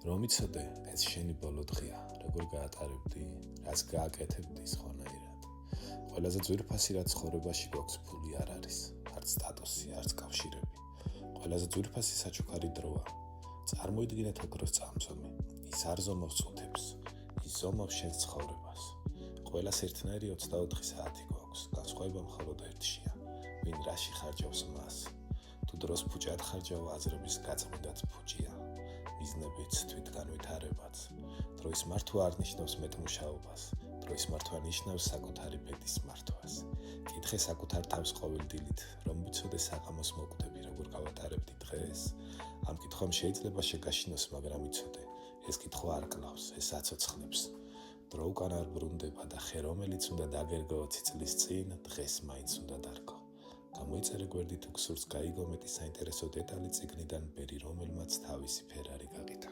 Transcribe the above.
რომ იცოდე, ეს შენი ბოლო დღეა, როგორ გაატარებდი, რაც გააკეთებდი სხვანაირად. ყველაზე ძვირფასი რაც ცხოვრებაში გვაქვს ფული არ არის, არც სტატუსი, არც კავშირები. ყველაზე ძვირფასი საჩუქარი დროა. წარმოიდგინეთ ოქროს წამსომი, ის არ ზომავს წუთებს, ის ზომავს შენს ცხოვრებას. ყველას ერთნაირი 24 საათი გვაქვს, განსხვავება მხოლოდ ერთშია, ვინ რაში ხარჯავს მას. თუ დროს ფუჭად ხარჯავ, აზრების გაწმენდაც ფუჭია. მიზნებიც, თვითგანვითარებაც. დროის მართვა არ ნიშნავს მეტმუშაობას, დროის მართვა ნიშნავს საკუთარი ბედის მართვას. კითხე საკუთარ თავს ყოველ დილით, რომ ვიცოდე საყამოს მოკვდები, როგორ გავატარებდი დღეს. ამ კითხვამ შეიძლება შეგაშინოს, მაგრამ იცოდე, ეს კითხვა არ კლავს, ეს აცოცხლებს. დრო უკან არ ბრუნდება და ხე რომელიც უნდა დაგერგო 20 წლის წინ, დღეს მაინც უნდა დარგო. გამოიწერე გვერდით თუ გსურს გაიგო მეტი საინტერესო დეტალი წიგნიდან ბერი რომელმაც თავისი ფერარი გაკეთა.